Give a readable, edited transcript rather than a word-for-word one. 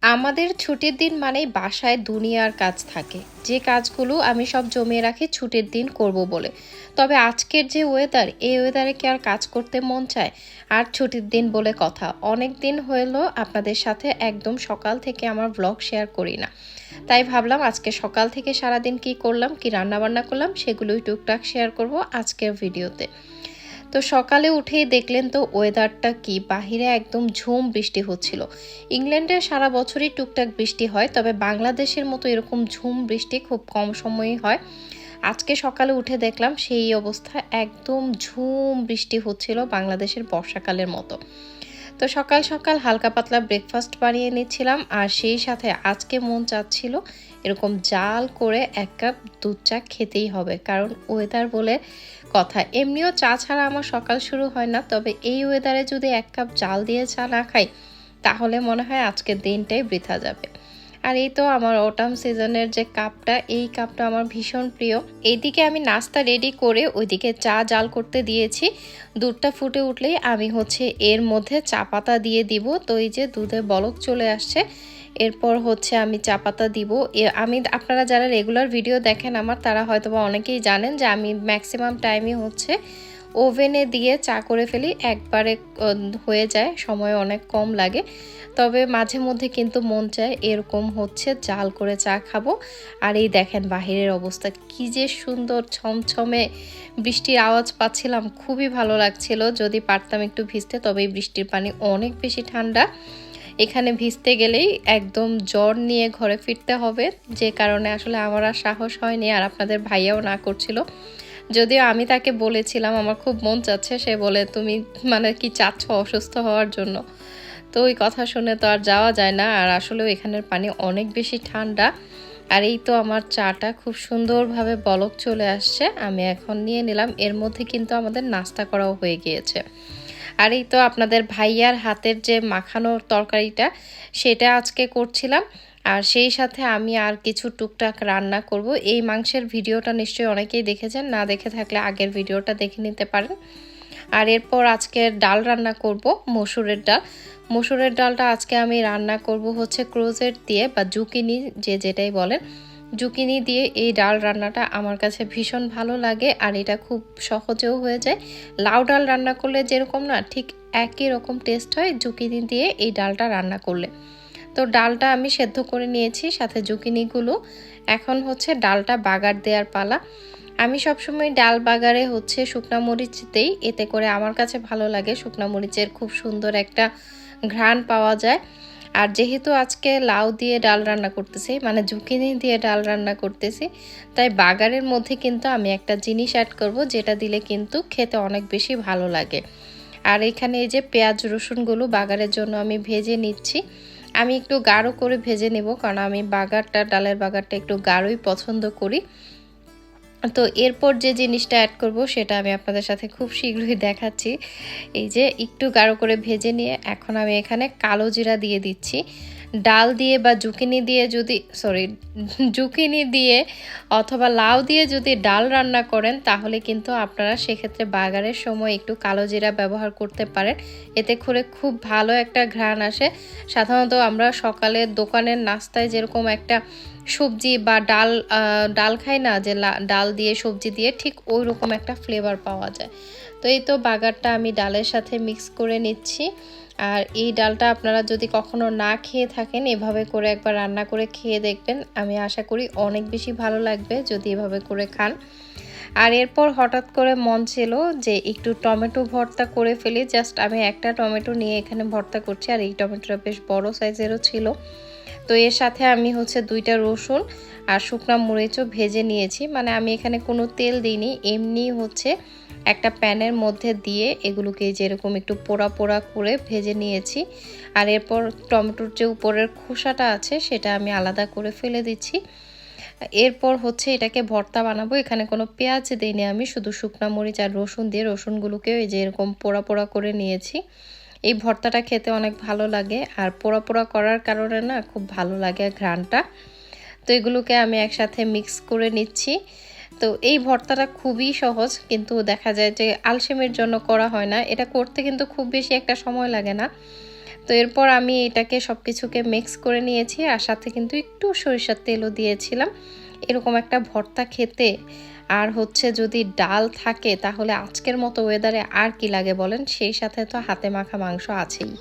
আমাদের ছুটির দিন মানেই বাসায় দুনিয়ার কাজ থাকে, যে কাজগুলো আমি সব জমিয়ে রাখি ছুটির দিন করব বলে। তবে আজকের যে ওয়েদার, এই ওয়েদারে কি আর কাজ করতে মন চায়? আর ছুটির দিন বলে কথা, অনেক দিন হলো আপনাদের সাথে একদম সকাল থেকে আমার ব্লগ শেয়ার করি না। তাই ভাবলাম আজকে সকাল থেকে সারাদিন কি করলাম, কি রান্না বান্না করলাম, সেগুলোই টুকটাক শেয়ার করব আজকের ভিডিওতে। তো সকালে উঠেই দেখলেন তো ওয়েদারটা কি, বাহিরে একদম ঝুম বৃষ্টি হচ্ছিল। ইংল্যান্ডে সারা বছরই টুকটাক বৃষ্টি হয়, তবে বাংলাদেশের মতো এরকম ঝুম বৃষ্টি খুব কম সময়ই হয়। আজকে সকালে উঠে দেখলাম সেই অবস্থা, একদম ঝুম বৃষ্টি হচ্ছিল বাংলাদেশের বর্ষাকালের মতো। তো সকাল সকাল হালকা পাতলা ব্রেকফাস্ট বানিয়ে নিচ্ছিলাম, আর সেই সাথে আজকে মন চাচ্ছিল এরকম জাল করে এক কাপ দুধ চা খেতেই হবে, কারণ ওয়েদার বলে কথা। এমনিও চা ছাড়া আমার সকাল শুরু হয় না, তবে এই ওয়েদারে যদি এক কাপ জাল দিয়ে চা না খাই তাহলে মনে হয় আজকের দিনটাই বৃথা যাবে। আর এই তো আমার অটাম সিজনের যে কাপটা, এই কাপটা আমার ভীষণ প্রিয়। এইদিকে আমি নাস্তা রেডি করে ওইদিকে চা জাল করতে দিয়েছি। দুধটা ফুটে উঠলেই আমি এর মধ্যে চা পাতা দিয়ে দিব। তো এই যে দুধে বলক চলে আসছে, এরপর আমি চা পাতা দিব। আমি, আপনারা যারা রেগুলার ভিডিও দেখেন আমার, তারা হয়তোবা অনেকেই জানেন যে আমি ম্যাক্সিমাম টাইমই ওভেনে দিয়ে চা করে ফেলি, একবারে হয়ে যায়, সময় অনেক কম লাগে। তবে মাঝে মধ্যে কিন্তু মন চায় এরকম জাল করে চা খাবো। আর এই দেখেন বাহিরের অবস্থা কি যে সুন্দর, ছমছমে বৃষ্টির আওয়াজ পাচ্ছিলাম, খুবই ভালো লাগছিল। যদি পারতাম একটু ভিজতে, তবে এই বৃষ্টির পানি অনেক বেশি ঠান্ডা, এখানে ভিজতে গেলেই একদম জ্বর নিয়ে ঘরে ফিরতে হবে, যে কারণে আসলে আমার আর সাহস হয়নি, আর আপনাদের ভাইয়াও না করছিল। যদিও আমি তাকে বলেছিলাম আমার খুব মন চাচ্ছে, সে বলে তুমি মানে কি চাচ্ছ অসুস্থ হওয়ার জন্য? তো ওই কথা শুনে তো আর যাওয়া যায় না। আর আসলেও এখানের পানি অনেক বেশি ঠান্ডা। আর এই তো আমার চাটা খুব সুন্দরভাবে বলক চলে আসছে, আমি এখন নিয়ে নিলাম। এর মধ্যে কিন্তু আমাদের নাস্তা করাও হয়ে গিয়েছে। আর এই তো আপনাদের ভাইয়ার হাতের যে মাখানোর তরকারিটা, সেটা আজকে করছিলাম। আর সেই সাথে আমি আর কিছু টুকটাক রান্না করব। এই মাংসের ভিডিওটা নিশ্চয়ই অনেকেই দেখেছেন, না দেখে থাকলে আগের ভিডিওটা দেখে নিতে পারেন। আর এরপর আজকে ডাল রান্না করব, মসুরের ডাল। মসুরের ডালটা আজকে আমি রান্না করব ক্রোজেট দিয়ে, বা জুকিনি যে যেটাই বলেন, জুকিনি দিয়ে এই ডাল রান্নাটা আমার কাছে ভীষণ ভালো লাগে। আর এটা খুব সহজেও হয়ে যায়। লাউ ডাল রান্না করলে যেরকম না, ঠিক একই রকম টেস্ট হয় জুকিনি দিয়ে এই ডালটা রান্না করলে। তো ডালটা আমি সেদ্ধ করে নিয়েছি, সাথে জুকিনিগুলো। এখন ডালটা বাগার দেওয়ার পালা। আমি সবসময় ডাল বাগারে শুকনা মরিচ দেই, এতে করে আমার কাছে ভালো লাগে, শুকনা মরিচের খুব সুন্দর একটা ঘ্রাণ পাওয়া যায়। আর যেহেতু আজকে লাউ দিয়ে ডাল রান্না করতেছি, মানে জুকিনি দিয়ে ডাল রান্না করতেছি, তাই বাগারের মধ্যে কিন্তু আমি একটা জিনিস অ্যাড করব, যেটা দিলে কিন্তু খেতে অনেক বেশি ভালো লাগে। আর এখানে এই যে পেঁয়াজ রসুনগুলো বাগারের জন্য আমি ভেজে নিচ্ছি। আমি একটু গাঢ় করে ভেজে নেব, কারণ আমি ডালের বাগারটা একটু গাঢ়ই পছন্দ করি। তো এরপর যে জিনিসটা অ্যাড করব সেটা আমি আপনাদের সাথে খুব শীঘ্রই দেখাচ্ছি। এই যে একটু গাঢ় করে ভেজে নিয়ে এখন আমি এখানে কালো জিরা দিয়ে দিচ্ছি। ডাল দিয়ে বা জুকিনি দিয়ে অথবা লাউ দিয়ে যদি ডাল রান্না করেন, তাহলে কিন্তু আপনারা সেক্ষেত্রে বাগারের সময় একটু কালো জিরা ব্যবহার করতে পারেন, এতে করে খুব ভালো একটা ঘ্রাণ আসে। সাধারণত আমরা সকালে দোকানের নাস্তায় যেরকম একটা সবজি বা ডাল খাই না, যে ডাল দিয়ে সবজি দিয়ে, ঠিক ওই রকম একটা ফ্লেভার পাওয়া যায়। তো এই তো বাগারটা আমি ডালের সাথে মিক্স করে নিচ্ছি। আর এই ডালটা আপনারা যদি কখনো না খেয়ে থাকেন, এভাবে করে একবার রান্না করে খেয়ে দেখবেন, আমি আশা করি অনেক বেশি ভালো লাগবে যদি এভাবে করে খান। আর এরপর হঠাৎ করে মন ছিল যে একটু টমেটো ভর্তা করে ফেলি। জাস্ট আমি একটা টমেটো নিয়ে এখানে ভর্তা করছি, আর এই টমেটোটা বেশ বড় সাইজেরও ছিল। তো এর সাথে আমি দুইটা রসুন আর শুকনা মরিচও ভেজে নিয়েছি, মানে আমি এখানে কোনো তেল দিইনি, এমনি একটা প্যানের মধ্যে দিয়ে এগুলোকে যেরকম একটু পোড়া পোড়া করে ভেজে নিয়েছি। আর এরপর টমেটোর যে উপরের খোসাটা আছে সেটা আমি আলাদা করে ফেলে দিচ্ছি। এরপর এটাকে ভর্তা বানাবো। এখানে কোনো পেঁয়াজ দিইনি, আমি শুধু শুকনা মরিচ আর রসুন দিয়ে রসুনগুলোকে এই যে এরকম পোড়া পোড়া করে নিয়েছি। এই ভর্তাটা খেতে অনেক ভালো লাগে, আর পোড়া পোড়া করার কারণে না খুব ভালো লাগে ঘ্রাণটা। তো এগুলোকে আমি একসাথে মিক্স করে নিচ্ছি। তো এই ভর্তাটা খুবই সহজ, কিন্তু দেখা যায় যে আলসেমির জন্য করা হয় না। এটা করতে কিন্তু খুব বেশি একটা সময় লাগে না। তো এরপর আমি এটাকে সব কিছুকে মিক্স করে নিয়েছি, আর সাথে কিন্তু একটু সরিষার তেলও দিয়েছিলাম। এরকম একটা ভর্তা খেতে আর হচ্ছে যদি ডাল থাকে তাহলে আজকের মতো ওয়েদারে আর কি লাগে বলেন? সেই সাথে তো হাতে মাখা মাংস আছেই।